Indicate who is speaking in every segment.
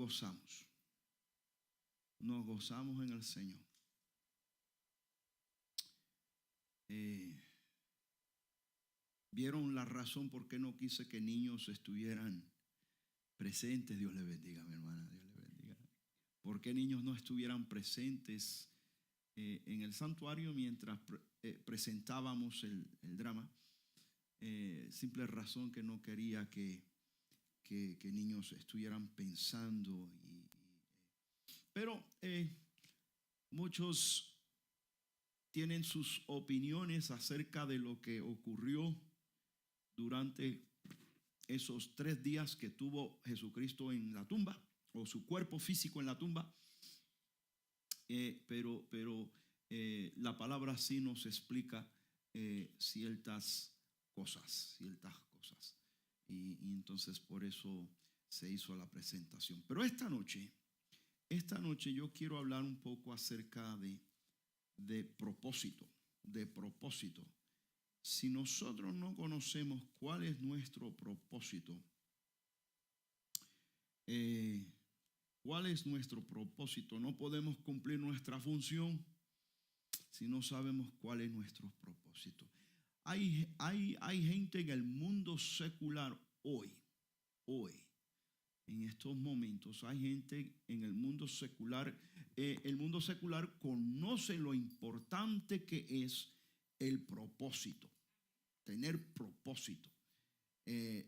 Speaker 1: gozamos. Nos gozamos en el Señor. ¿Vieron la razón por qué no quise que niños estuvieran presentes? Dios les bendiga, mi hermana, Dios les bendiga. ¿Por qué niños no estuvieran presentes en el santuario mientras presentábamos el drama? Simple razón que no quería que niños estuvieran pensando. Pero muchos tienen sus opiniones acerca de lo que ocurrió durante esos 3 días que tuvo Jesucristo en la tumba, o su cuerpo físico en la tumba. Pero la palabra sí nos explica ciertas cosas. Y entonces por eso se hizo la presentación. Pero esta noche yo quiero hablar un poco acerca de propósito. Si nosotros no conocemos cuál es nuestro propósito, no podemos cumplir nuestra función si no sabemos cuál es nuestro propósito. Hay gente en el mundo secular hoy, en estos momentos, hay gente en el mundo secular. El mundo secular conoce lo importante que es el propósito, tener propósito.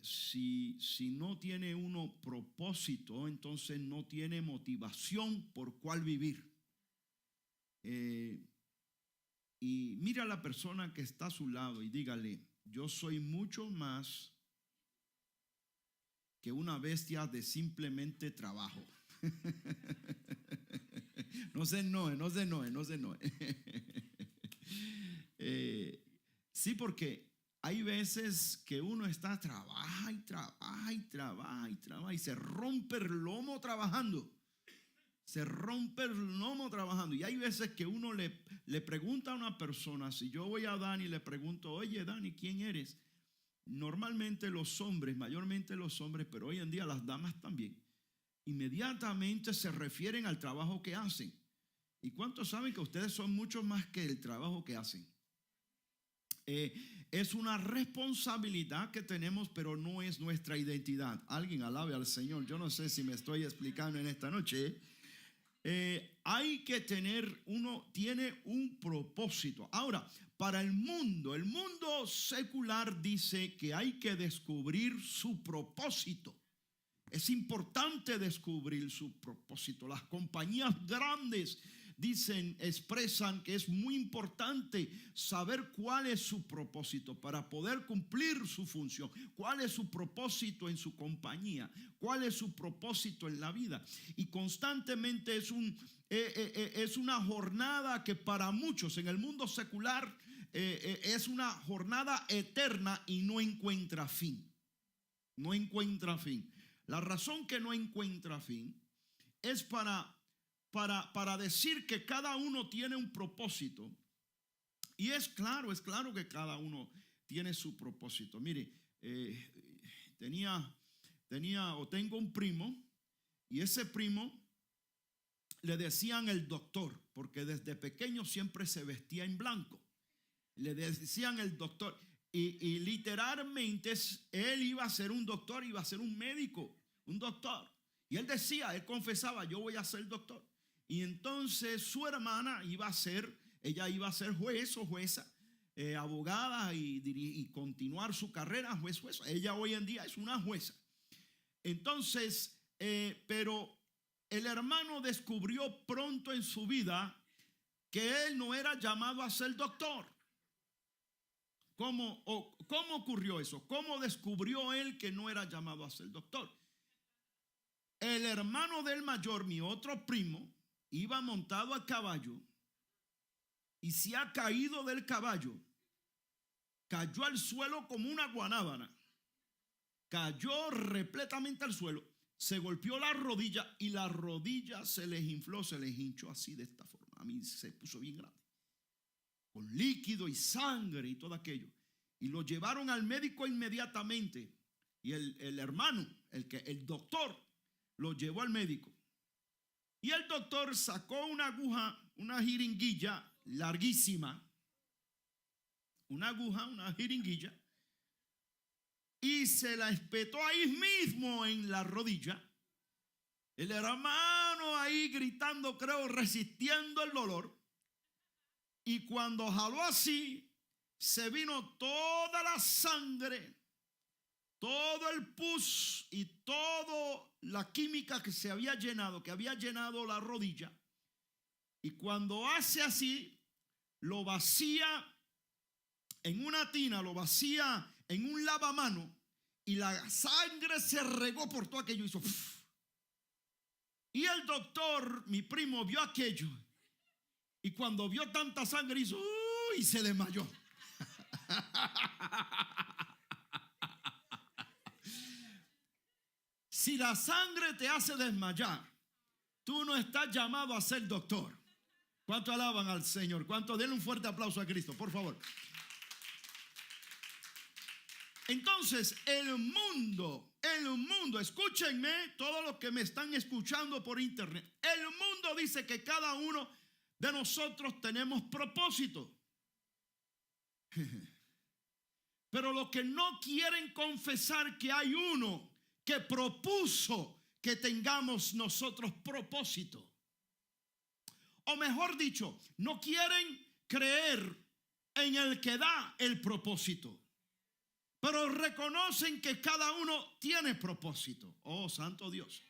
Speaker 1: Si no tiene uno propósito, entonces no tiene motivación por cuál vivir. Y mira a la persona que está a su lado y dígale: yo soy mucho más que una bestia de simplemente trabajo. No se enoje. Sí, porque hay veces que uno está trabaja y se rompe el lomo trabajando. Y hay veces que uno le pregunta a una persona. Si yo voy a Dani y le pregunto: oye, Dani, ¿quién eres? Normalmente los hombres, mayormente los hombres, pero hoy en día las damas también, inmediatamente se refieren al trabajo que hacen. ¿Y cuántos saben que ustedes son mucho más que el trabajo que hacen? Es una responsabilidad que tenemos, pero no es nuestra identidad. Alguien alabe al Señor. Yo no sé si me estoy explicando en esta noche. Hay que uno tiene un propósito. Ahora, para el mundo secular dice que hay que descubrir su propósito. Es importante descubrir su propósito. Las compañías grandes expresan que es muy importante saber cuál es su propósito para poder cumplir su función. Cuál es su propósito en su compañía, cuál es su propósito en la vida. Y constantemente es una jornada que para muchos en el mundo secular es una jornada eterna y no encuentra fin. La razón que no encuentra fin es para decir que cada uno tiene un propósito. Y es claro que cada uno tiene su propósito. Mire, tengo un primo, y ese primo le decían el doctor, porque desde pequeño siempre se vestía en blanco. Le decían el doctor. Y literalmente él iba a ser un doctor, iba a ser un médico, un doctor. Y él confesaba: yo voy a ser doctor. Y entonces su hermana iba a ser juez o jueza, abogada, y continuar su carrera jueza. Ella hoy en día es una jueza. Entonces, pero el hermano descubrió pronto en su vida que él no era llamado a ser doctor. ¿Cómo ocurrió eso? ¿Cómo descubrió él que no era llamado a ser doctor? El hermano del mayor, mi otro primo, iba montado a caballo y se ha caído del caballo. Cayó al suelo como una guanábana. Cayó repletamente al suelo. Se golpeó la rodilla y la rodilla se les infló, se les hinchó así de esta forma. A mí se puso bien grande, con líquido y sangre y todo aquello. Y lo llevaron al médico inmediatamente. Y el hermano, el doctor, Lo llevó al médico. Y el doctor sacó una aguja, una jeringuilla larguísima. Una aguja, una jeringuilla. Y se la espetó ahí mismo en la rodilla. El hermano ahí gritando, creo, resistiendo el dolor. Y cuando jaló así, se vino toda la sangre, todo el pus y toda la química que se había llenado, que había llenado la rodilla. Y cuando hace así, lo vacía en una tina, lo vacía en un lavamano, y la sangre se regó por todo aquello. Hizo ¡puf! Y el doctor, mi primo, vio aquello. Y cuando vio tanta sangre, hizo y se desmayó. Si la sangre te hace desmayar, tú no estás llamado a ser doctor. ¿Cuánto alaban al Señor? ¿Cuánto? Denle un fuerte aplauso a Cristo, por favor. Entonces, el mundo, escúchenme, todos los que me están escuchando por internet, el mundo dice que cada uno de nosotros tenemos propósito. Pero los que no quieren confesar que hay uno que propuso que tengamos nosotros propósito. O mejor dicho, no quieren creer en el que da el propósito. Pero reconocen que cada uno tiene propósito. Oh, santo Dios.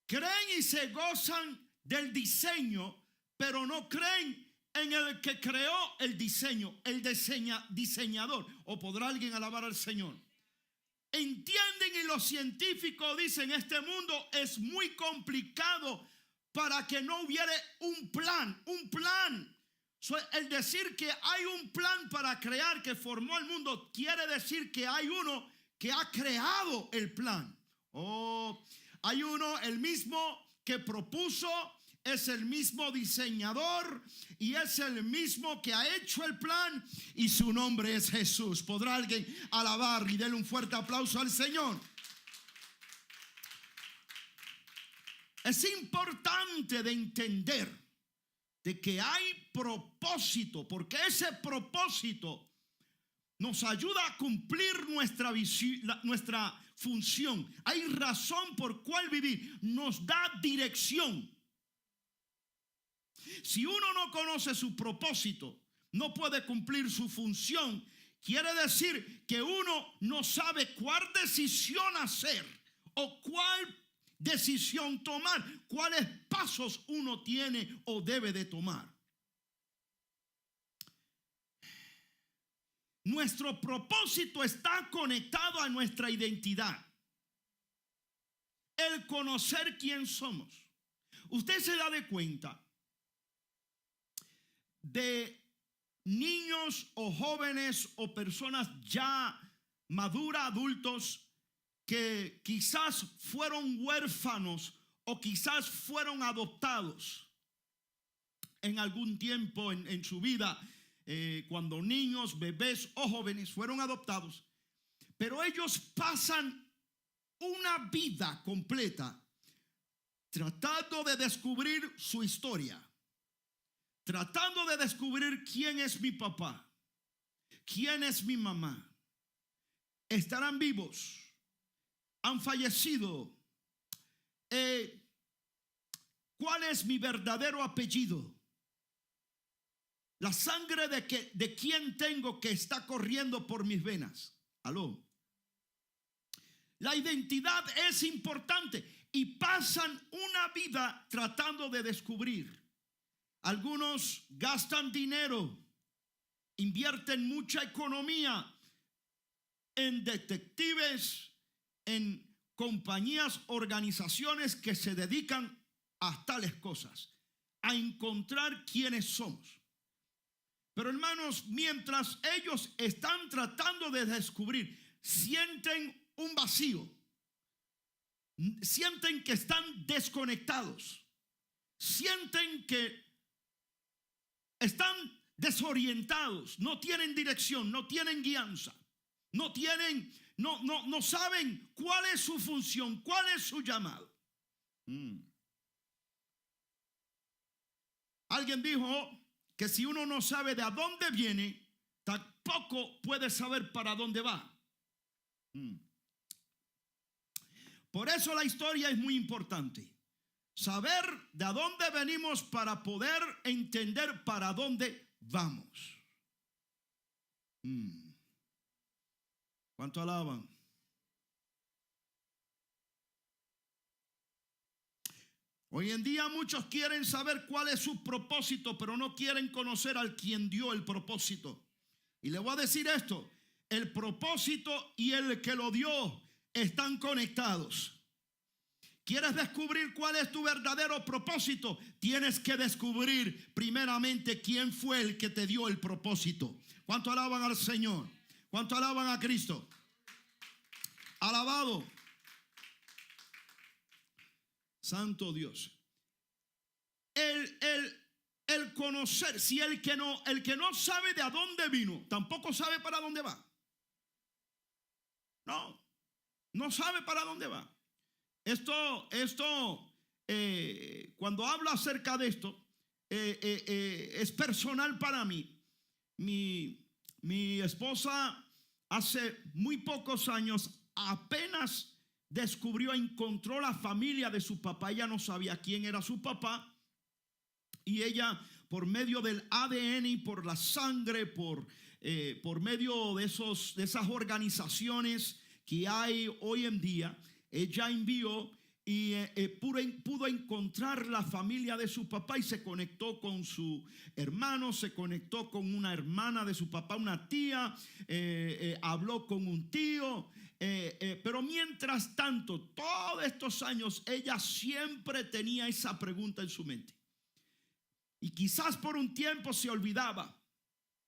Speaker 1: Creen y se gozan del diseño, pero no creen en el que creó el diseño, el diseñador. ¿O podrá alguien alabar al Señor? Entienden, y los científicos dicen, este mundo es muy complicado para que no hubiera un plan. El decir que hay un plan para crear, que formó el mundo, quiere decir que hay uno que ha creado el plan. Oh, hay uno, el mismo que propuso, es el mismo diseñador y es el mismo que ha hecho el plan, y su nombre es Jesús. ¿Podrá alguien alabar y darle un fuerte aplauso al Señor? Es importante de entender de que hay propósito, porque ese propósito nos ayuda a cumplir nuestra función. Hay razón por cual vivir, nos da dirección. Si uno no conoce su propósito, no puede cumplir su función. Quiere decir que uno no sabe cuál decisión hacer o cuál decisión tomar, cuáles pasos uno tiene o debe de tomar. Nuestro propósito está conectado a nuestra identidad. El conocer quién somos. Usted se da de cuenta de niños o jóvenes o personas ya maduras, adultos, que quizás fueron huérfanos o quizás fueron adoptados en algún tiempo en su vida, cuando niños, bebés o jóvenes fueron adoptados, pero ellos pasan una vida completa tratando de descubrir su historia, tratando de descubrir quién es mi papá, quién es mi mamá, estarán vivos, han fallecido, cuál es mi verdadero apellido, la sangre de quién tengo que está corriendo por mis venas. Aló. La identidad es importante y pasan una vida tratando de descubrir. Algunos gastan dinero, invierten mucha economía en detectives, en compañías, organizaciones que se dedican a tales cosas, a encontrar quiénes somos. Pero hermanos, mientras ellos están tratando de descubrir, sienten un vacío, sienten que están desconectados, sienten que están desorientados, no tienen dirección, no tienen guianza, no tienen no saben cuál es su función, cuál es su llamado. Alguien dijo que si uno no sabe de a dónde viene, tampoco puede saber para dónde va. Por eso la historia es muy importante. Saber de a dónde venimos para poder entender para dónde vamos. ¿Cuánto alaban? Hoy en día muchos quieren saber cuál es su propósito, pero no quieren conocer al quien dio el propósito. Y le voy a decir esto: el propósito y el que lo dio están conectados. ¿Quieres descubrir cuál es tu verdadero propósito? Tienes que descubrir primeramente quién fue el que te dio el propósito. ¿Cuánto alaban al Señor? ¿Cuánto alaban a Cristo? Alabado. Santo Dios. El conocer, si el que no sabe de a dónde vino, tampoco sabe para dónde va. No sabe para dónde va. Cuando hablo acerca de esto, es personal para mí. Mi esposa hace muy pocos años apenas encontró la familia de su papá. Ella no sabía quién era su papá, y ella, por medio del ADN y por la sangre, por medio de esas organizaciones que hay hoy en día, ella envió y pudo encontrar la familia de su papá, y se conectó con su hermano, se conectó con una hermana de su papá, una tía, habló con un tío. Pero mientras tanto, todos estos años, ella siempre tenía esa pregunta en su mente. Y quizás por un tiempo se olvidaba,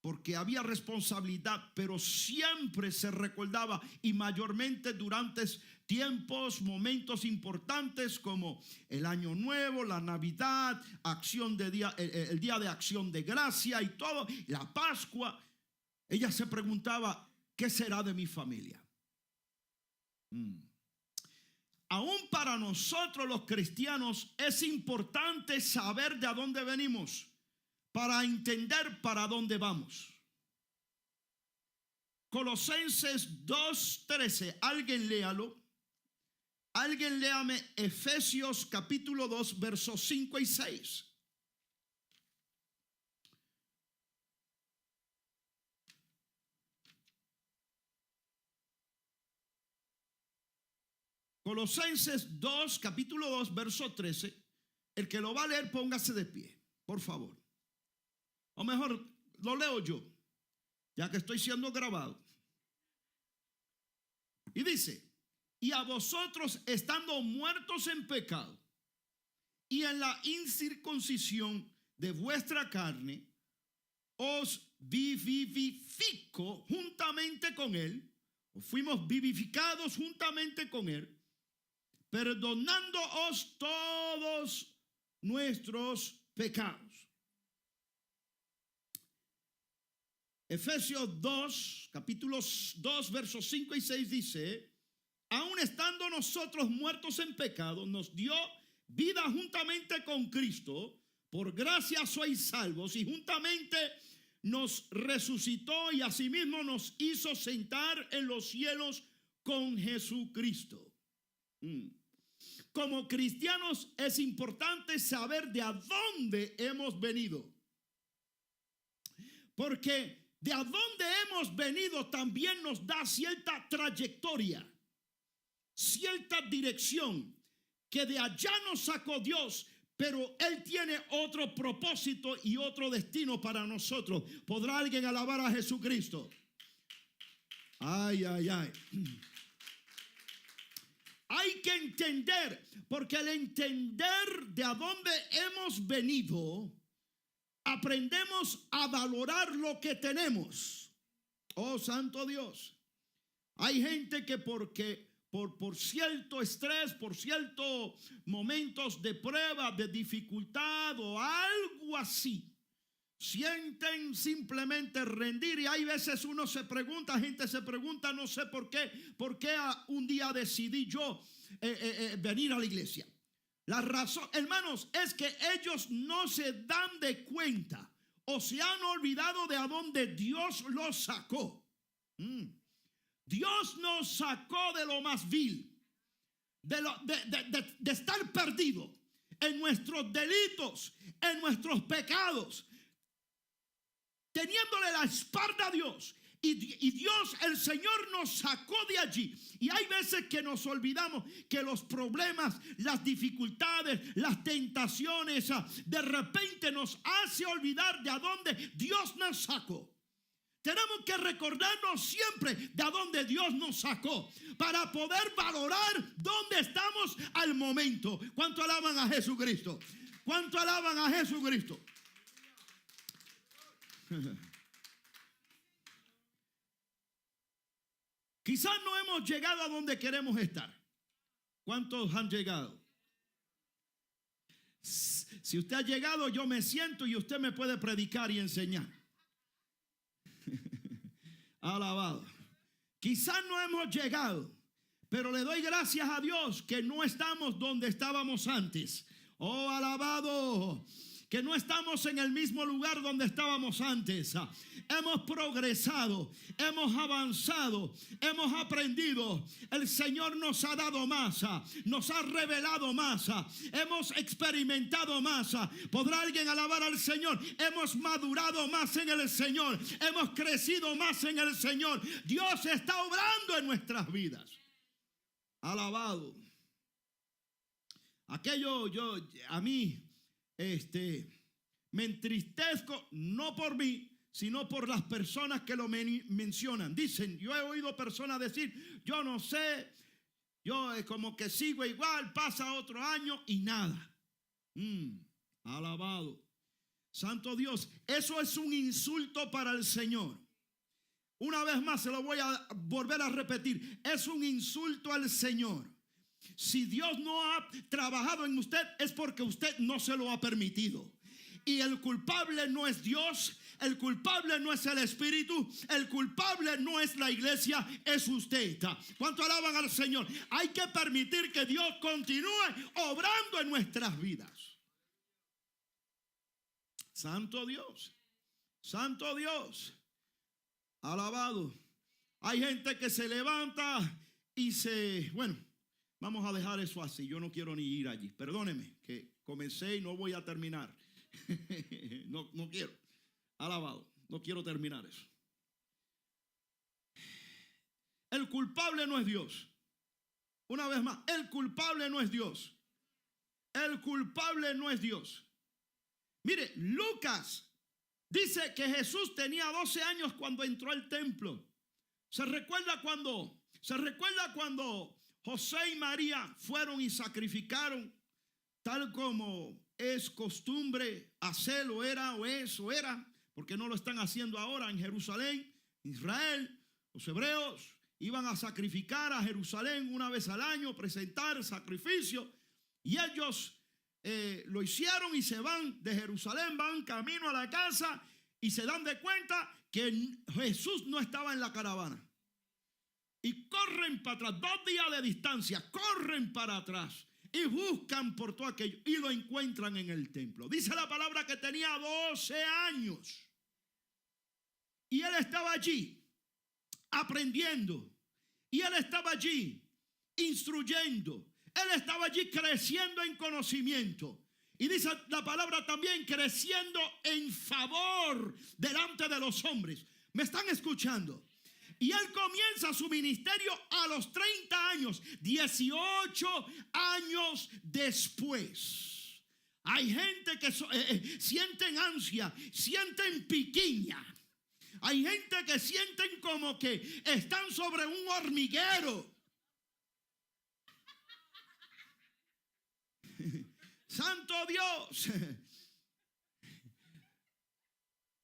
Speaker 1: porque había responsabilidad, pero siempre se recordaba, y mayormente durante tiempos, momentos importantes como el Año Nuevo, la Navidad, el Día de Acción de Gracia y todo, la Pascua. Ella se preguntaba: ¿qué será de mi familia? Aún para nosotros los cristianos es importante saber de a dónde venimos para entender para dónde vamos. Colosenses 2:13, alguien léalo. Alguien léame Efesios capítulo 2, versos 5 y 6. Colosenses 2, capítulo 2, verso 13. El que lo va a leer, póngase de pie, por favor. O mejor, lo leo yo, ya que estoy siendo grabado. Y dice: y a vosotros, estando muertos en pecado y en la incircuncisión de vuestra carne, os vivifico juntamente con él, o fuimos vivificados juntamente con él, perdonándoos todos nuestros pecados. Efesios 2, capítulo 2, versos 5 y 6 dice: aun estando nosotros muertos en pecado, nos dio vida juntamente con Cristo. Por gracia sois salvos, y juntamente nos resucitó, y asimismo nos hizo sentar en los cielos con Jesucristo. Como cristianos es importante saber de a dónde hemos venido, porque de a dónde hemos venido también nos da cierta trayectoria, cierta dirección, que de allá nos sacó Dios, pero Él tiene otro propósito y otro destino para nosotros. ¿Podrá alguien alabar a Jesucristo? Ay, ay, ay. Hay que entender, porque al entender de a dónde hemos venido, aprendemos a valorar lo que tenemos. Oh, santo Dios. Hay gente que porque por cierto estrés, por ciertos momentos de prueba, de dificultad o algo así, sienten simplemente rendir. Y hay veces uno se pregunta, gente se pregunta, no sé por qué un día decidí yo venir a la iglesia. La razón, hermanos, es que ellos no se dan de cuenta o se han olvidado de a dónde Dios los sacó. Dios nos sacó de lo más vil, de estar perdido en nuestros delitos, en nuestros pecados, teniéndole la espalda a Dios. Y Dios, el Señor, nos sacó de allí. Y hay veces que nos olvidamos que los problemas, las dificultades, las tentaciones, de repente nos hace olvidar de a dónde Dios nos sacó. Tenemos que recordarnos siempre de a dónde Dios nos sacó para poder valorar dónde estamos al momento. ¿Cuánto alaban a Jesucristo? ¿Cuánto alaban a Jesucristo? Quizás no hemos llegado a donde queremos estar. ¿Cuántos han llegado? Si usted ha llegado, yo me siento y usted me puede predicar y enseñar. Alabado. Quizás no hemos llegado, pero le doy gracias a Dios que no estamos donde estábamos antes. Oh, alabado. Que no estamos en el mismo lugar donde estábamos antes. Hemos progresado, hemos avanzado, hemos aprendido. El Señor nos ha dado más, nos ha revelado más, hemos experimentado más. ¿Podrá alguien alabar al Señor? Hemos madurado más en el Señor, hemos crecido más en el Señor. Dios está obrando en nuestras vidas. Alabado. Aquello a mí me entristezco no por mí, sino por las personas que lo mencionan. Dicen, yo he oído personas decir, yo no sé, yo como que sigo igual, pasa otro año y nada. Alabado. Santo Dios, eso es un insulto para el Señor. Una vez más se lo voy a volver a repetir, es un insulto al Señor. Si Dios no ha trabajado en usted es porque usted no se lo ha permitido. Y el culpable no es Dios, el culpable no es el Espíritu, el culpable no es la iglesia, es usted. ¿Cuánto alaban al Señor? Hay que permitir que Dios continúe obrando en nuestras vidas. Santo Dios, Santo Dios, alabado. Hay gente que se levanta y vamos a dejar eso así. Yo no quiero ni ir allí. Perdóneme que comencé y no voy a terminar. No quiero. Alabado. No quiero terminar eso. El culpable no es Dios. Una vez más, el culpable no es Dios. El culpable no es Dios. Mire, Lucas dice que Jesús tenía 12 años cuando entró al templo. ¿Se recuerda cuando José y María fueron y sacrificaron, tal como es costumbre hacerlo, era, porque no lo están haciendo ahora en Jerusalén, Israel? Los hebreos iban a sacrificar a Jerusalén una vez al año, presentar sacrificio, y ellos lo hicieron y se van de Jerusalén, van camino a la casa y se dan de cuenta que Jesús no estaba en la caravana. Y corren para atrás, 2 días de distancia, corren para atrás y buscan por todo aquello y lo encuentran en el templo. Dice la palabra que tenía 12 años y él estaba allí aprendiendo, y él estaba allí instruyendo, él estaba allí creciendo en conocimiento. Y dice la palabra también creciendo en favor delante de los hombres. ¿Me están escuchando? Y él comienza su ministerio a los 30 años, 18 años después. Hay gente que sienten ansia, sienten piquiña. Hay gente que sienten como que están sobre un hormiguero. Santo Dios.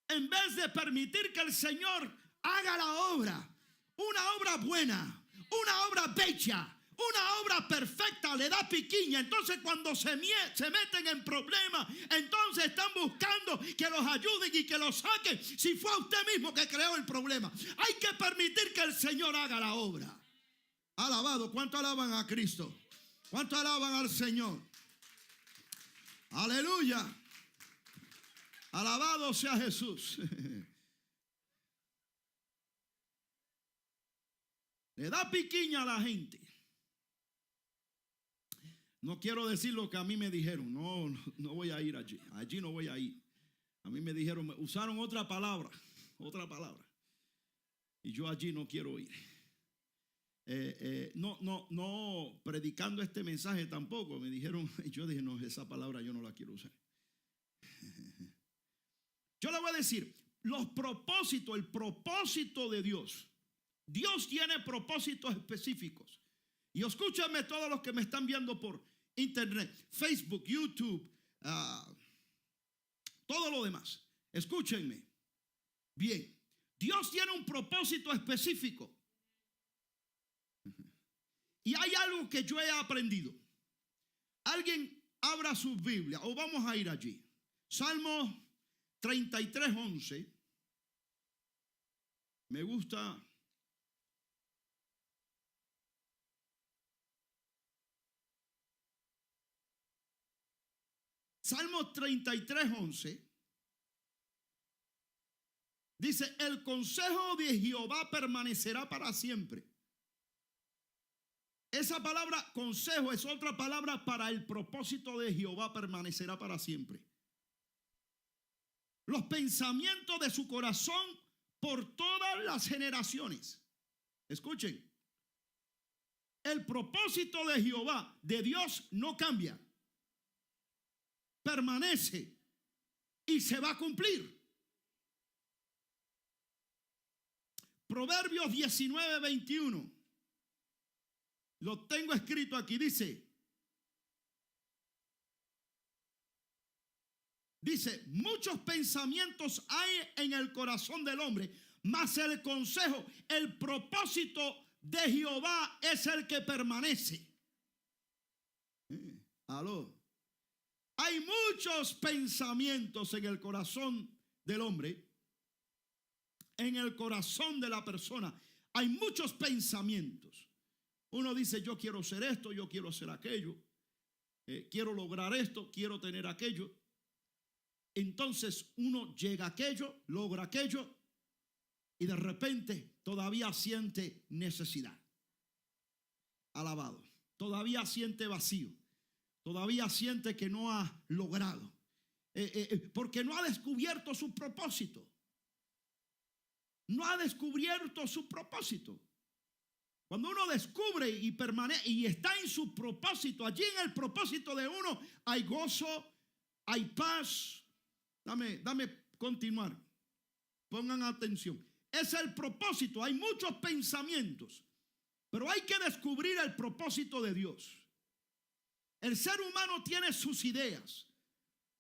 Speaker 1: En vez de permitir que el Señor haga la obra, una obra buena, una obra bella, una obra perfecta le da piquiña. Entonces cuando se meten en problemas, entonces están buscando que los ayuden y que los saquen, si fue usted mismo que creó el problema. Hay que permitir que el Señor haga la obra. Alabado. ¿Cuánto alaban a Cristo? ¿Cuánto alaban al Señor? Aleluya. Alabado sea Jesús. Le da piquiña a la gente. No quiero decir lo que a mí me dijeron. No voy a ir allí. Allí no voy a ir. A mí me dijeron, usaron otra palabra. Y yo allí no quiero ir. No predicando este mensaje tampoco. Me dijeron, yo dije, no, esa palabra yo no la quiero usar. Yo le voy a decir, el propósito de Dios. Dios tiene propósitos específicos. Y escúchame todos los que me están viendo por internet, Facebook, YouTube, todo lo demás. Escúchenme. Bien, Dios tiene un propósito específico. Y hay algo que yo he aprendido. Alguien abra su Biblia o vamos a ir allí. Salmo 33:11. Me gusta. Salmo 33:11 dice: el consejo de Jehová permanecerá para siempre. Esa palabra consejo es otra palabra para el propósito de Jehová permanecerá para siempre. Los pensamientos de su corazón por todas las generaciones. Escuchen. El propósito de Jehová, de Dios, no cambia. Permanece y se va a cumplir. Proverbios 19:21. Lo tengo escrito aquí. Dice, muchos pensamientos hay en el corazón del hombre, mas el consejo, el propósito de Jehová es el que permanece. Aló. Hay muchos pensamientos en el corazón del hombre, en el corazón de la persona. Hay muchos pensamientos. Uno dice, yo quiero ser esto, yo quiero ser aquello, quiero lograr esto, quiero tener aquello. Entonces uno llega a aquello, logra aquello y de repente todavía siente necesidad. Alabado. Todavía siente vacío. Todavía siente que no ha logrado. Porque no ha descubierto su propósito. No ha descubierto su propósito. Cuando uno descubre y permanece y está en su propósito, allí en el propósito de uno hay gozo, hay paz. Dame continuar. Pongan atención. Es el propósito. Hay muchos pensamientos, pero hay que descubrir el propósito de Dios. El ser humano tiene sus ideas.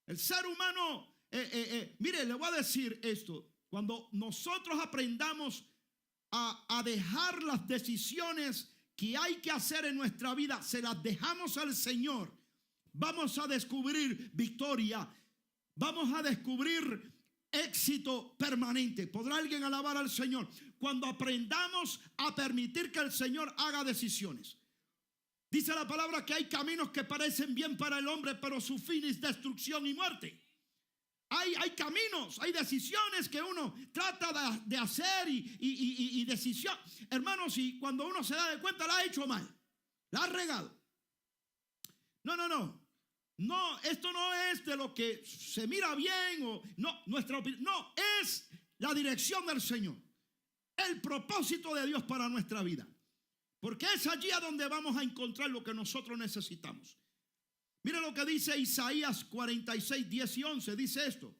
Speaker 1: El ser humano, mire, le voy a decir esto. Cuando nosotros aprendamos a dejar las decisiones que hay que hacer en nuestra vida, se las dejamos al Señor, vamos a descubrir victoria, vamos a descubrir éxito permanente. ¿Podrá alguien alabar al Señor? Cuando aprendamos a permitir que el Señor haga decisiones. Dice la palabra que hay caminos que parecen bien para el hombre, pero su fin es destrucción y muerte. Hay caminos, hay decisiones que uno trata de hacer y decisión. Hermanos, y cuando uno se da de cuenta, la ha hecho mal, la ha regado. No, esto no es de lo que se mira bien o no, nuestra opinión. No, es la dirección del Señor, el propósito de Dios para nuestra vida. Porque es allí a donde vamos a encontrar lo que nosotros necesitamos. Mira lo que dice Isaías 46, 10 y 11. Dice esto.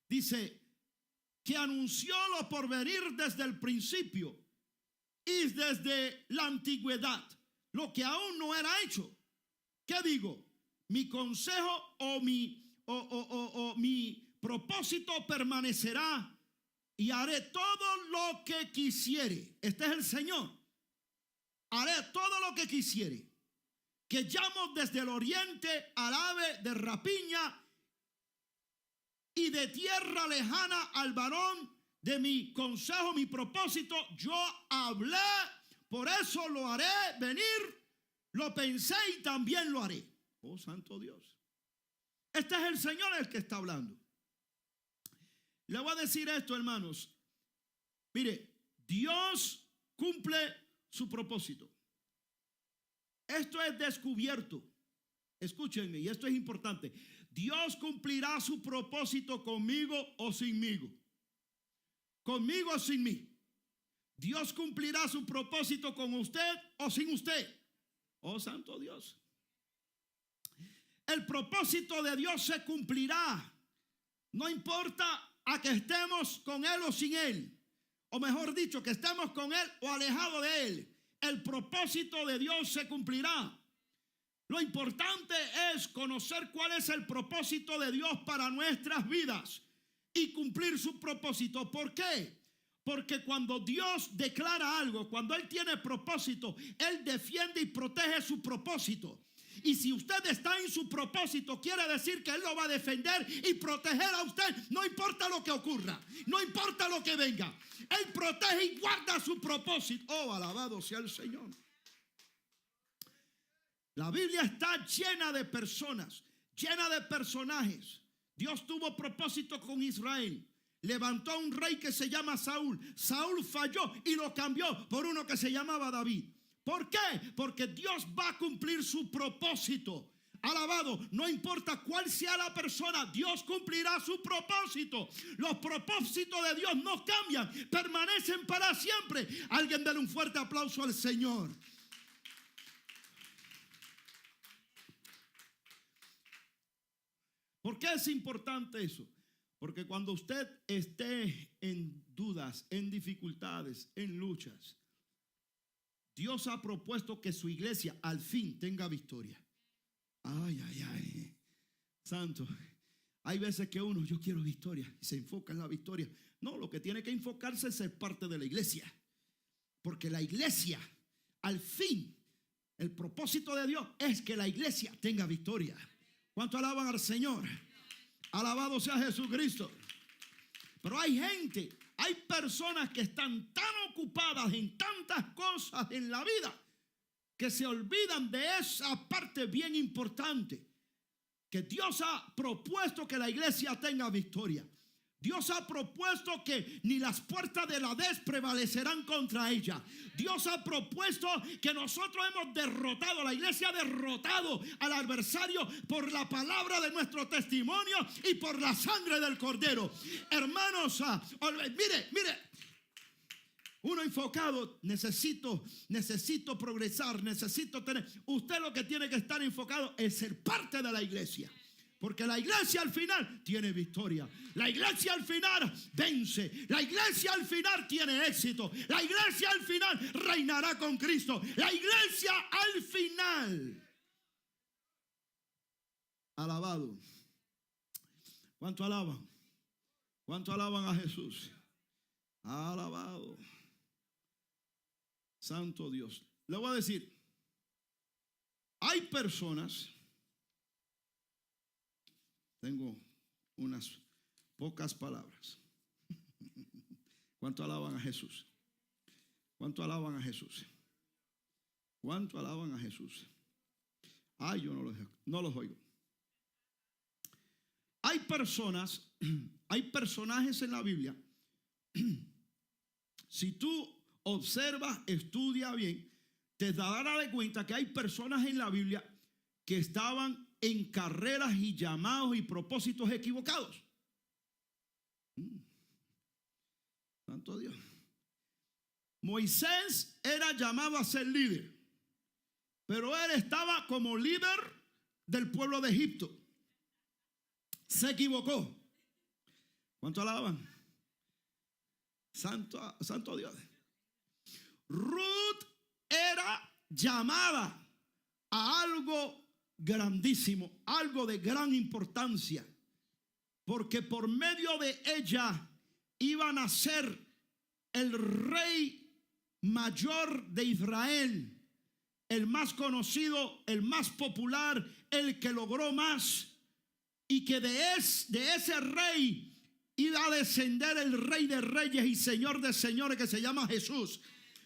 Speaker 1: Dice que anunció lo por venir desde el principio y desde la antigüedad, lo que aún no era hecho. ¿Qué digo? Mi consejo o mi propósito permanecerá y haré todo lo que quisiere. Este es el Señor. Haré todo lo que quisiere. Que llamo desde el oriente al ave de rapiña y de tierra lejana al varón de mi consejo, mi propósito. Yo hablé, por eso lo haré venir. Lo pensé y también lo haré. Oh, santo Dios. Este es el Señor el que está hablando. Le voy a decir esto, hermanos. Mire, Dios cumple su propósito. Esto es descubierto. Escúchenme, y esto es importante. Dios cumplirá su propósito conmigo o sinmigo. Conmigo o sin mí. Dios cumplirá su propósito con usted o sin usted. Oh, santo Dios. El propósito de Dios se cumplirá. No importa a que estemos con Él o sin Él. O mejor dicho, que estemos con Él o alejados de Él. El propósito de Dios se cumplirá. Lo importante es conocer cuál es el propósito de Dios para nuestras vidas y cumplir su propósito. ¿Por qué? Porque cuando Dios declara algo, cuando Él tiene propósito, Él defiende y protege su propósito. Y si usted está en su propósito, quiere decir que Él lo va a defender y proteger a usted. No importa lo que ocurra, no importa lo que venga. Él protege y guarda su propósito. Oh, alabado sea el Señor. La Biblia está llena de personas, llena de personajes. Dios tuvo propósito con Israel. Levantó a un rey que se llama Saúl. Saúl falló y lo cambió por uno que se llamaba David. ¿Por qué? Porque Dios va a cumplir su propósito. Alabado, no importa cuál sea la persona, Dios cumplirá su propósito. Los propósitos de Dios no cambian, permanecen para siempre. Alguien dale un fuerte aplauso al Señor. ¿Por qué es importante eso? Porque cuando usted esté en dudas, en dificultades, en luchas, Dios ha propuesto que su iglesia al fin tenga victoria. Ay, ay, ay. Santo. Hay veces que uno, yo quiero victoria, y se enfoca en la victoria. No, lo que tiene que enfocarse es ser parte de la iglesia. Porque la iglesia, al fin, el propósito de Dios es que la iglesia tenga victoria. ¿Cuánto alaban al Señor? Alabado sea Jesucristo. Pero hay gente, hay personas que están tan ocupadas en tantas cosas en la vida que se olvidan de esa parte bien importante, que Dios ha propuesto que la iglesia tenga victoria. Dios ha propuesto que ni las puertas del Hades prevalecerán contra ella. Dios ha propuesto que nosotros hemos derrotado, la iglesia ha derrotado al adversario por la palabra de nuestro testimonio y por la sangre del Cordero. Hermanos, mire, uno enfocado, necesito progresar, necesito tener. Usted lo que tiene que estar enfocado es ser parte de la iglesia. Porque la iglesia al final tiene victoria. La iglesia al final vence. La iglesia al final tiene éxito. La iglesia al final reinará con Cristo. La iglesia al final. Alabado. ¿Cuánto alaban? ¿Cuánto alaban a Jesús? Alabado. Santo Dios. Le voy a decir, hay personas. Tengo unas pocas palabras. ¿Cuánto alaban a Jesús? ¿Cuánto alaban a Jesús? ¿Cuánto alaban a Jesús? Ay, yo no los oigo. Hay personas, hay personajes en la Biblia. Si tú observas, estudia bien, te darás de cuenta que hay personas en la Biblia que estaban en carreras y llamados y propósitos equivocados. Santo Dios. Moisés era llamado a ser líder, pero él estaba como líder del pueblo de Egipto. Se equivocó. ¿Cuánto alaban? Santo Dios. Ruth era llamada a algo grandísimo, algo de gran importancia, porque por medio de ella iba a nacer el rey mayor de Israel, el más conocido, el más popular, el que logró más, y que de ese rey iba a descender el rey de reyes y señor de señores, que se llama Jesús.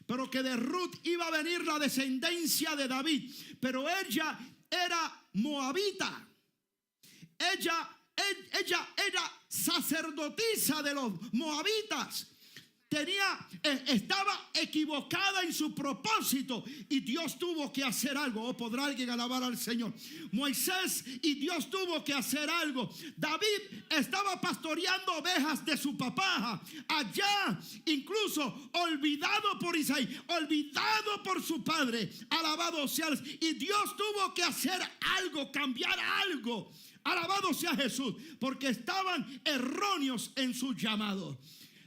Speaker 1: Pero que de Ruth iba a venir la descendencia de David. Pero ella era moabita. Ella era sacerdotisa de los moabitas. Estaba equivocada en su propósito y Dios tuvo que hacer algo. ¿O podrá alguien alabar al Señor? Moisés y Dios tuvo que hacer algo. David estaba pastoreando ovejas de su papá allá, incluso olvidado por Isaí, olvidado por su padre. Alabado sea. Y Dios tuvo que hacer algo, cambiar algo. Alabado sea Jesús, porque estaban erróneos en su llamado.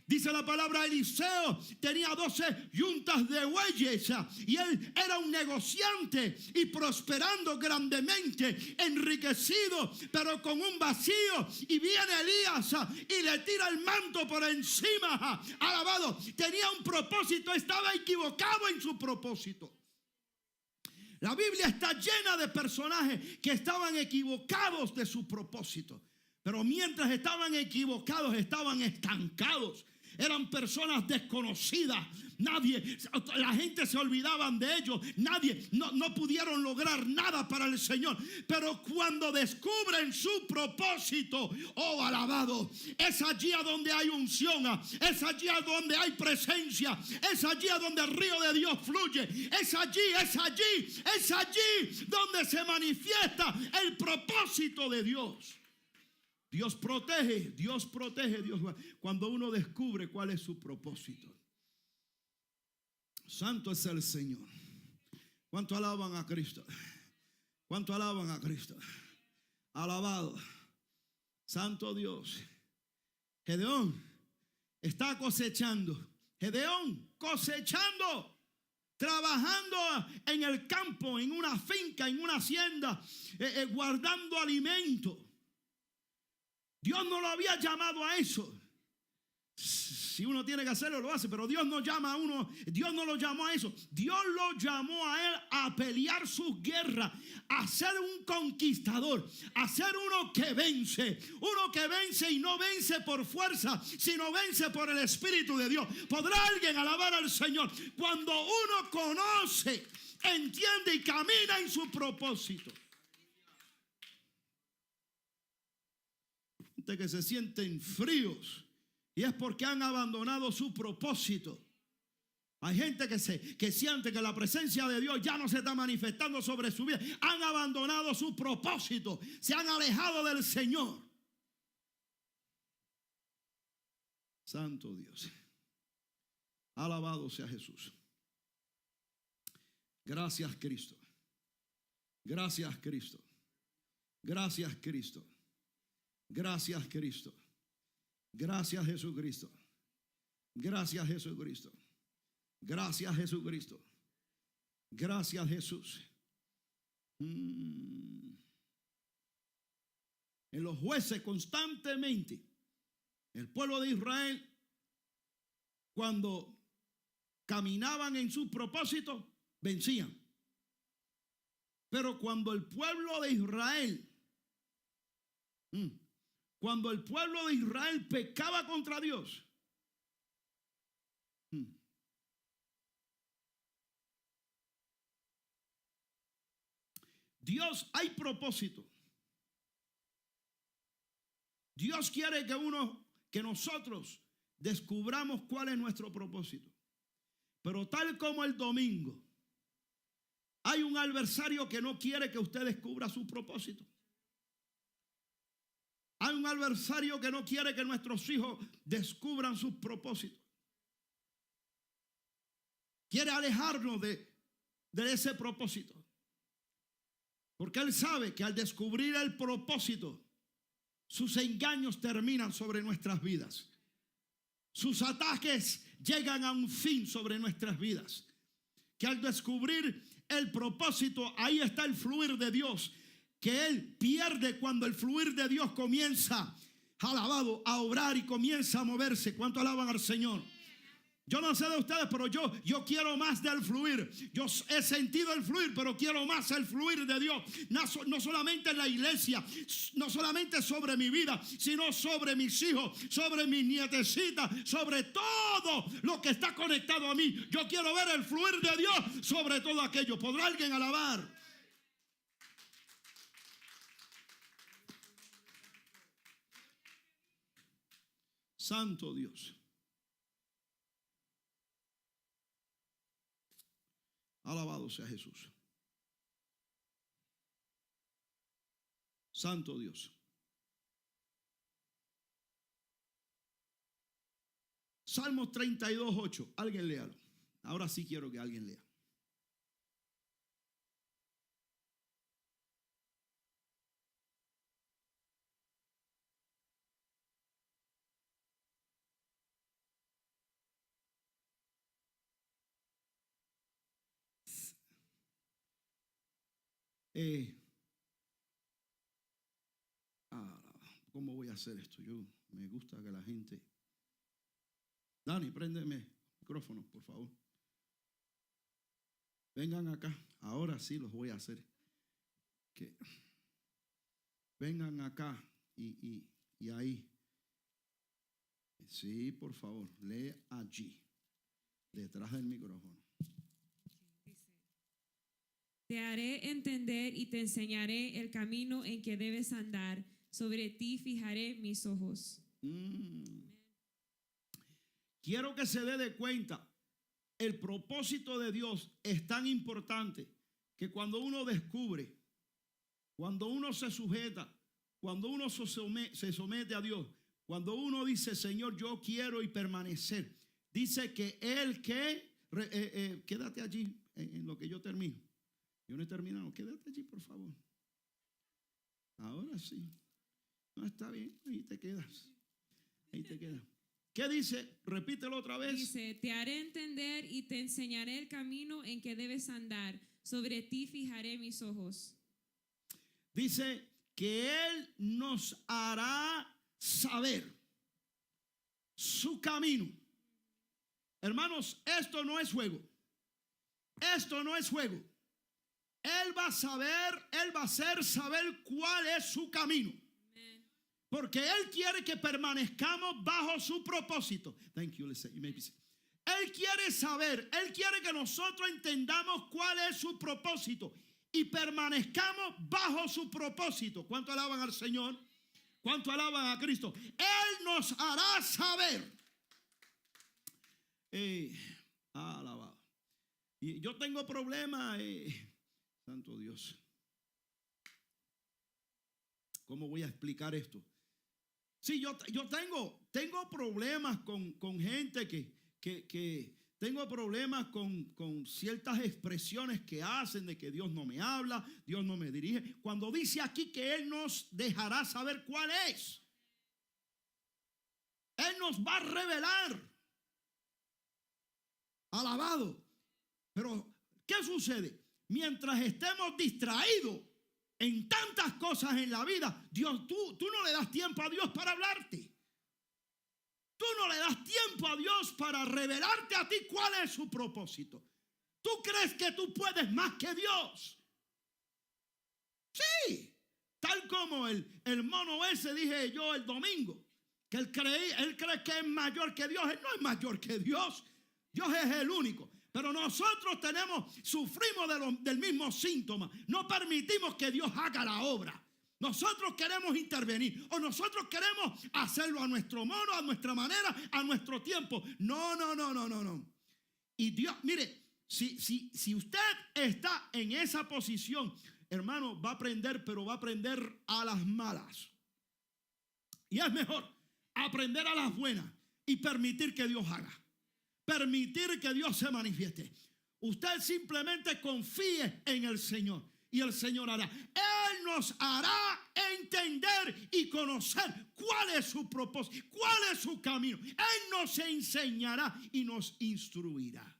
Speaker 1: Dice la palabra, Eliseo tenía 12 yuntas de bueyes y él era un negociante y prosperando grandemente, enriquecido, pero con un vacío. Y viene Elías y le tira el manto por encima. Alabado, tenía un propósito, estaba equivocado en su propósito. La Biblia está llena de personajes que estaban equivocados de su propósito. Pero mientras estaban equivocados, estaban estancados. Eran personas desconocidas. La gente se olvidaban de ellos. No pudieron lograr nada para el Señor. Pero cuando descubren su propósito, oh alabado, es allí a donde hay unción, es allí a donde hay presencia, es allí a donde el río de Dios fluye, es allí donde se manifiesta el propósito de Dios. Dios protege. Cuando uno descubre cuál es su propósito. Santo es el Señor. ¿Cuánto alaban a Cristo? ¿Cuánto alaban a Cristo? Alabado. Santo Dios. Gedeón está cosechando. Trabajando en el campo, en una finca, en una hacienda, guardando alimento. Dios no lo había llamado a eso. Si uno tiene que hacerlo, lo hace, pero Dios no llama a uno, Dios no lo llamó a eso. Dios lo llamó a él a pelear sus guerras, a ser un conquistador, a ser uno que vence y no vence por fuerza, sino vence por el Espíritu de Dios. ¿Podrá alguien alabar al Señor? Cuando uno conoce, entiende y camina en su propósito. Que se sienten fríos y es porque han abandonado su propósito. Hay gente que siente que la presencia de Dios ya no se está manifestando sobre su vida. Han abandonado su propósito, se han alejado del Señor. Santo Dios, alabado sea Jesús. Gracias Cristo, gracias Cristo, gracias Cristo. Gracias Cristo. Gracias Jesucristo. Gracias Jesucristo. Gracias Jesucristo. Gracias Jesús. En los Jueces constantemente, el pueblo de Israel, cuando caminaban en su propósito, vencían. Pero cuando el pueblo de Israel pecaba contra Dios, Dios, hay propósito. Dios quiere que nosotros descubramos cuál es nuestro propósito. Pero tal como el domingo, hay un adversario que no quiere que usted descubra su propósito. Hay un adversario que no quiere que nuestros hijos descubran sus propósitos. Quiere alejarnos de ese propósito. Porque él sabe que al descubrir el propósito, sus engaños terminan sobre nuestras vidas. Sus ataques llegan a un fin sobre nuestras vidas. Que al descubrir el propósito, ahí está el fluir de Dios, que él pierde cuando el fluir de Dios comienza. alabado, a obrar y comienza a moverse. ¿Cuánto alaban al Señor? Yo no sé de ustedes, pero yo quiero más del fluir. Yo he sentido el fluir, pero quiero más el fluir de Dios. No solamente en la iglesia, no solamente sobre mi vida, sino sobre mis hijos, sobre mis nietecitas, sobre todo lo que está conectado a mí. Yo quiero ver el fluir de Dios sobre todo aquello. ¿Podrá alguien alabar? Santo Dios. Alabado sea Jesús. Santo Dios. Salmos 32:8. Alguien léalo. Ahora sí quiero que alguien lea. ¿Cómo voy a hacer esto? Me gusta que la gente... Dani, préndeme el micrófono, por favor. Vengan acá. Ahora sí los voy a hacer. Que vengan acá y ahí. Sí, por favor, lee allí, detrás del micrófono.
Speaker 2: Te haré entender y te enseñaré el camino en que debes andar. Sobre ti fijaré mis ojos.
Speaker 1: Quiero que se dé de cuenta, el propósito de Dios es tan importante que cuando uno descubre, cuando uno se sujeta, cuando uno se somete a Dios, cuando uno dice, Señor, yo quiero y permanecer, dice que Él quédate allí en lo que yo termino. Yo no he terminado, quédate allí, por favor. Ahora sí. No, está bien, ahí te quedas. Ahí te quedas. ¿Qué dice? Repítelo otra vez.
Speaker 2: Dice, te haré entender y te enseñaré el camino en que debes andar. Sobre ti fijaré mis ojos.
Speaker 1: Dice que Él nos hará saber su camino. Hermanos, esto no es juego. Esto no es juego. Él va a hacer saber cuál es su camino. Porque Él quiere que permanezcamos bajo su propósito. Thank you. Él quiere saber, Él quiere que nosotros entendamos cuál es su propósito y permanezcamos bajo su propósito. ¿Cuánto alaban al Señor? ¿Cuánto alaban a Cristo? Él nos hará saber. Alabado. Y yo tengo problemas, santo Dios. ¿Cómo voy a explicar esto? Sí, yo tengo problemas con gente que tengo problemas con ciertas expresiones que hacen de que Dios no me habla, Dios no me dirige. Cuando dice aquí que Él nos dejará saber cuál es, Él nos va a revelar. Alabado. Pero, ¿qué sucede? Mientras estemos distraídos en tantas cosas en la vida, Dios, tú no le das tiempo a Dios para hablarte. Tú no le das tiempo a Dios para revelarte a ti cuál es su propósito. ¿Tú crees que tú puedes más que Dios? Sí. Tal como el mono ese dije yo el domingo, que él cree que es mayor que Dios. Él no es mayor que Dios. Dios es el único. Pero nosotros sufrimos del mismo síntoma. No permitimos que Dios haga la obra. Nosotros queremos intervenir o nosotros queremos hacerlo a nuestro modo, a nuestra manera, a nuestro tiempo. No. Y Dios, mire, si usted está en esa posición, hermano, va a aprender, pero va a aprender a las malas. Y es mejor aprender a las buenas y permitir que Dios haga. Permitir que Dios se manifieste. Usted simplemente confíe en el Señor y el Señor hará. Él nos hará entender y conocer cuál es su propósito, cuál es su camino. Él nos enseñará y nos instruirá.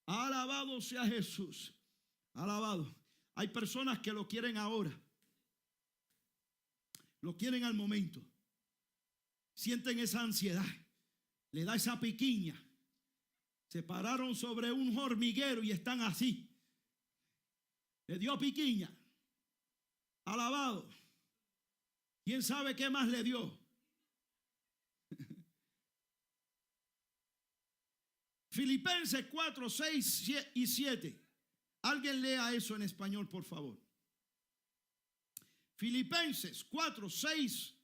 Speaker 1: Alabado sea Jesús. Alabado. Hay personas que lo quieren ahora. Lo quieren al momento. sienten esa ansiedad, le da esa piquiña. Se pararon sobre un hormiguero y están así. Le dio piquiña. Alabado. ¿Quién sabe qué más le dio? Filipenses 4, 6 y 7. Alguien lea eso en español, por favor. Filipenses 4, 6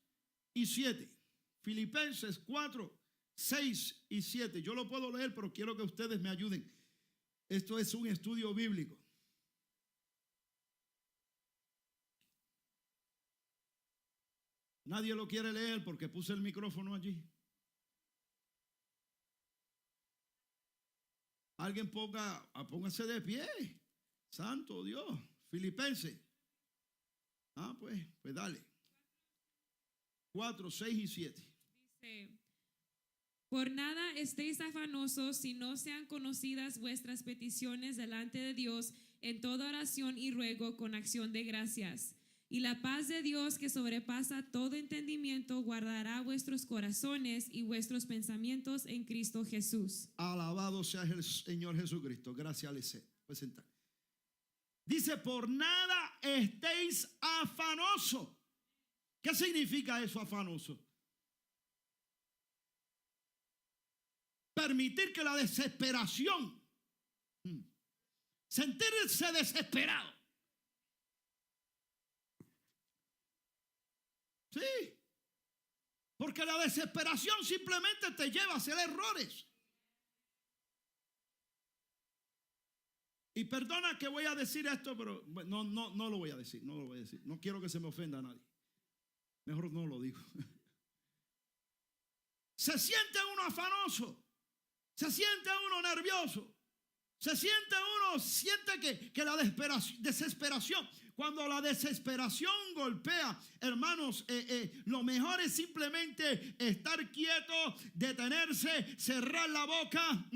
Speaker 1: y 7. Filipenses 4, 6 y 7. Yo lo puedo leer, pero quiero que ustedes me ayuden. Esto es un estudio bíblico. Nadie lo quiere leer porque puse el micrófono allí. Alguien póngase de pie. Santo Dios. Filipenses. Pues dale. 4, 6 y 7.
Speaker 2: Dice: por nada estéis afanosos, si no sean conocidas vuestras peticiones delante de Dios en toda oración y ruego con acción de gracias. Y la paz de Dios, que sobrepasa todo entendimiento, guardará vuestros corazones y vuestros pensamientos en Cristo Jesús.
Speaker 1: Alabado sea el Señor Jesucristo. Gracias, Alice. Puedes sentar. Dice, por nada estéis afanosos. ¿Qué significa eso, afanoso? Permitir que la desesperación, sentirse desesperado. Sí, porque la desesperación simplemente te lleva a hacer errores. Y perdona que voy a decir esto, pero no lo voy a decir, no lo voy a decir. No quiero que se me ofenda a nadie. Mejor no lo digo. Se siente uno afanoso, se siente uno nervioso, siente que la desesperación. Cuando la desesperación golpea, hermanos, lo mejor es simplemente estar quieto, detenerse, cerrar la boca,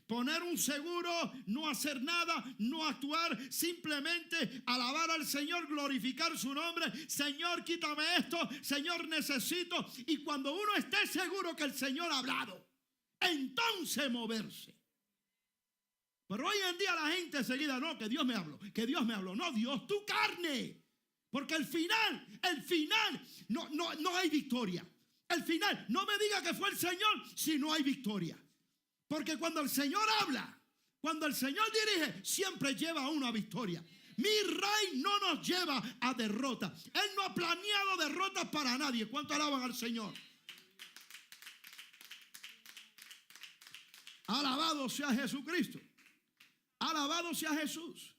Speaker 1: poner un seguro, no hacer nada, no actuar, simplemente alabar al Señor, glorificar su nombre. Señor, quítame esto, Señor, necesito. Y cuando uno esté seguro que el Señor ha hablado, entonces moverse. Pero hoy en día la gente enseguida, no, que Dios me habló. No, Dios, tu carne. Porque el final, no hay victoria. El final, no me diga que fue el Señor si no hay victoria. Porque cuando el Señor habla, cuando el Señor dirige, siempre lleva a una victoria. Mi rey no nos lleva a derrota. Él no ha planeado derrotas para nadie. ¿Cuánto alaban al Señor? Alabado sea Jesucristo. Alabado sea Jesús.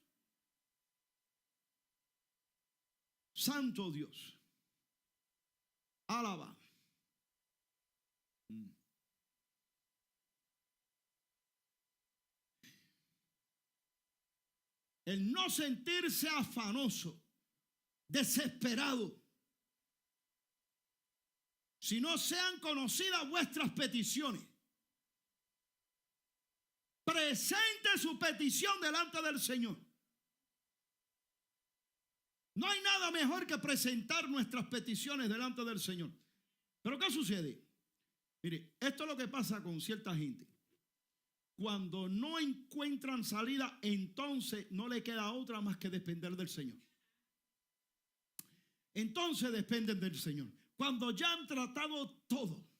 Speaker 1: Santo Dios. Alaba. El no sentirse afanoso, desesperado, si no sean conocidas vuestras peticiones. Presente su petición delante del Señor. No hay nada mejor que presentar nuestras peticiones delante del Señor. Pero ¿qué sucede? Mire, esto es lo que pasa con cierta gente. Cuando no encuentran salida, entonces no le queda otra más que depender del Señor. Entonces dependen del Señor. Cuando ya han tratado todo.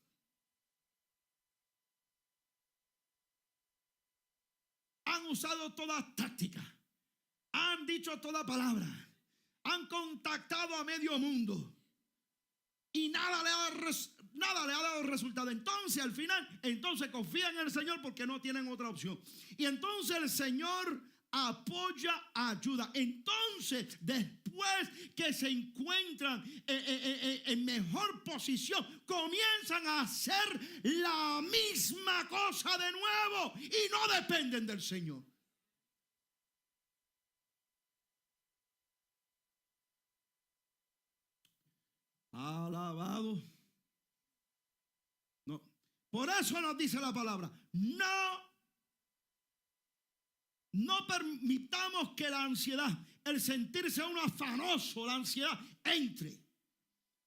Speaker 1: Han usado toda táctica, han dicho toda palabra, han contactado a medio mundo y nada le ha dado resultado. Entonces al final, confían en el Señor porque no tienen otra opción. Y entonces el Señor apoya, ayuda. Entonces, después que se encuentran en mejor posición, comienzan a hacer la misma cosa de nuevo y no dependen del Señor. Alabado. No. Por eso nos dice la palabra, no permitamos que la ansiedad, el sentirse uno afanoso, la ansiedad entre,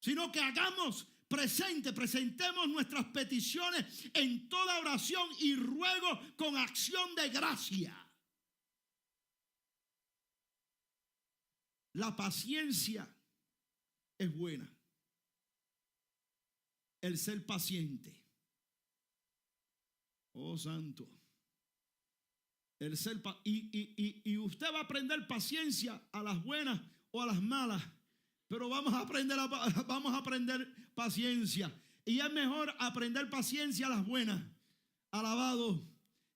Speaker 1: sino que hagamos presentemos nuestras peticiones en toda oración y ruego con acción de gracia. La paciencia es buena. El ser paciente. Oh, santo. El ser y usted va a aprender paciencia a las buenas o a las malas. Pero vamos a aprender paciencia. Y es mejor aprender paciencia a las buenas, alabado,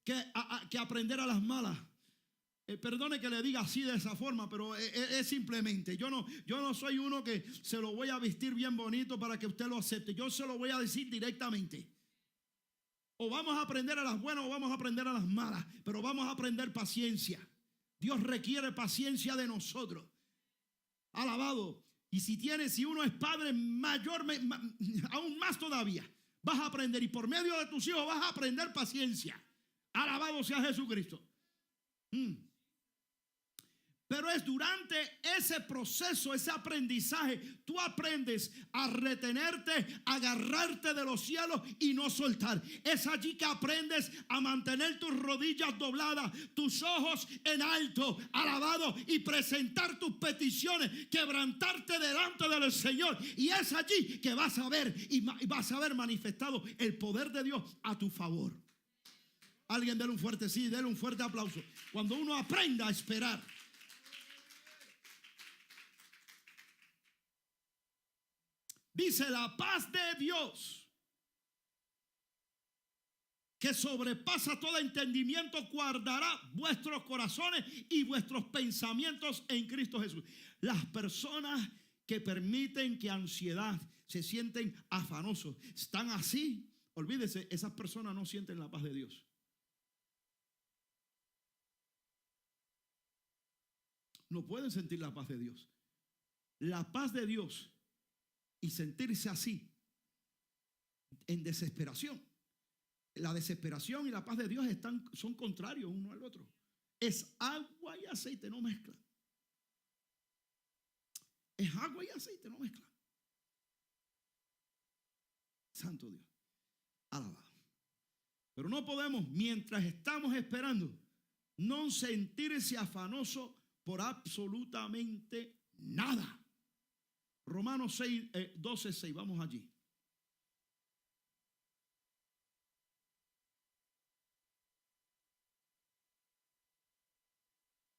Speaker 1: que aprender a las malas. Perdone que le diga así de esa forma, pero es simplemente, yo no soy uno que se lo voy a vestir bien bonito para que usted lo acepte. Yo se lo voy a decir directamente. O vamos a aprender a las buenas o vamos a aprender a las malas, pero vamos a aprender paciencia. Dios requiere paciencia de nosotros. Alabado. Y si uno es padre, aún más todavía, vas a aprender, y por medio de tus hijos vas a aprender paciencia. Alabado sea Jesucristo. Pero es durante ese proceso, ese aprendizaje, tú aprendes a retenerte, a agarrarte de los cielos y no soltar. Es allí que aprendes a mantener tus rodillas dobladas, tus ojos en alto, alabado, y presentar tus peticiones, quebrantarte delante del Señor. Y es allí que vas a ver manifestado el poder de Dios a tu favor. Alguien dele un fuerte sí, dele un fuerte aplauso. Cuando uno aprenda a esperar. Dice, la paz de Dios, que sobrepasa todo entendimiento, guardará vuestros corazones y vuestros pensamientos en Cristo Jesús. Las personas que permiten que ansiedad, se sienten afanosos, están así, olvídese, esas personas no sienten la paz de Dios. No pueden sentir la paz de Dios. La paz de Dios y sentirse así, en desesperación. La desesperación y la paz de Dios son contrarios uno al otro. Es agua y aceite, no mezclan. Es agua y aceite, no mezclan. Santo Dios. Alabado. Pero no podemos, mientras estamos esperando, no sentirse afanoso por absolutamente nada. Romanos 6, 12, 6, vamos allí.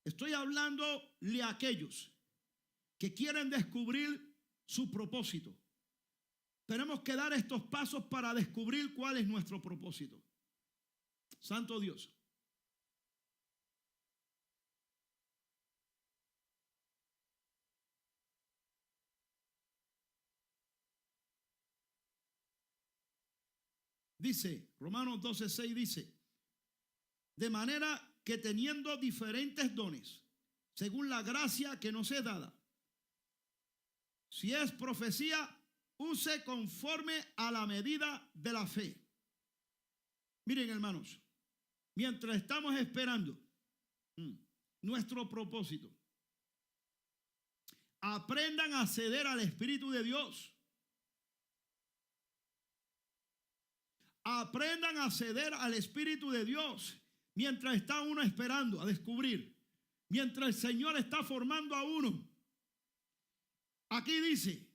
Speaker 1: Estoy hablándole a aquellos que quieren descubrir su propósito. Tenemos que dar estos pasos para descubrir cuál es nuestro propósito. Santo Dios. Dice, Romanos 12, 6 dice, de manera que teniendo diferentes dones, según la gracia que nos es dada, si es profecía, use conforme a la medida de la fe. Miren, hermanos, mientras estamos esperando nuestro propósito, aprendan a ceder al Espíritu de Dios. Aprendan a ceder al Espíritu de Dios mientras está uno esperando a descubrir. Mientras el Señor está formando a uno. Aquí dice,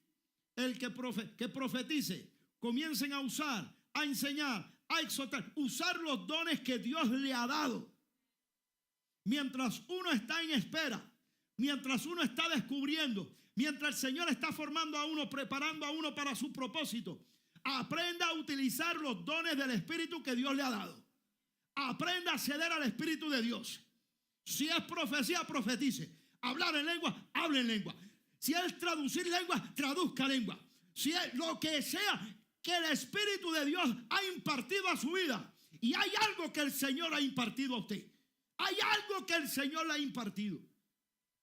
Speaker 1: el que profetice, comiencen a usar, a enseñar, a exhortar, usar los dones que Dios le ha dado. Mientras uno está en espera, mientras uno está descubriendo, mientras el Señor está formando a uno, preparando a uno para su propósito. Aprenda a utilizar los dones del Espíritu que Dios le ha dado. Aprenda a ceder al Espíritu de Dios. Si es profecía, profetice. Hablar en lengua, hable en lengua. Si es traducir lengua, traduzca lengua. Si es lo que sea que el Espíritu de Dios ha impartido a su vida. Y hay algo que el Señor ha impartido a usted. Hay algo que el Señor le ha impartido.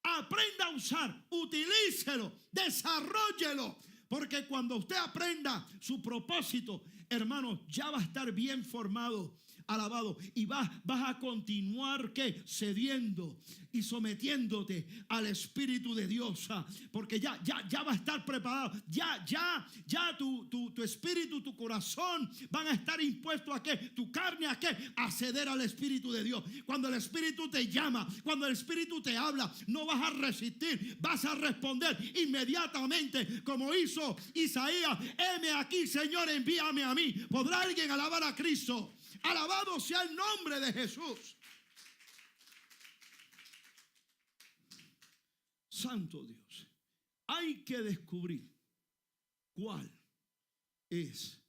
Speaker 1: Aprenda a usar, utilícelo, desarróllelo. Porque cuando usted aprenda su propósito, hermano, ya va a estar bien formado. alabado, y vas a continuar, ¿qué? Cediendo y sometiéndote al Espíritu de Dios, porque ya va a estar preparado, ya tu espíritu, tu corazón van a estar impuestos a ¿qué? Tu carne a ¿qué? A ceder al Espíritu de Dios. Cuando el Espíritu te llama, cuando el Espíritu te habla, no vas a resistir, vas a responder inmediatamente como hizo Isaías: heme aquí, Señor, envíame a mí. ¿Podrá alguien alabar a Cristo? Alabado sea el nombre de Jesús. Santo Dios, hay que descubrir cuál es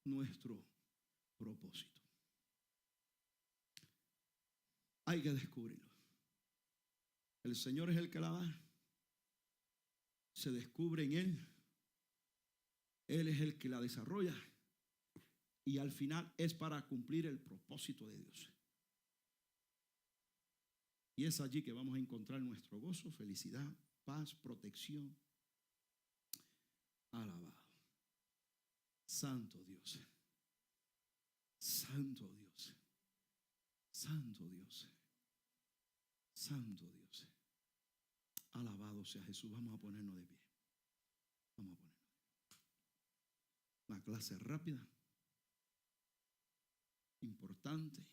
Speaker 1: nuestro propósito. Hay que descubrirlo. El Señor es el que la da. Se descubre en Él. Él es el que la desarrolla. Y al final es para cumplir el propósito de Dios. Y es allí que vamos a encontrar nuestro gozo, felicidad, paz, protección. Alabado. Santo Dios. Santo Dios. Santo Dios. Santo Dios. Alabado sea Jesús. Vamos a ponernos de pie. Vamos a ponernos. Una clase rápida, importante.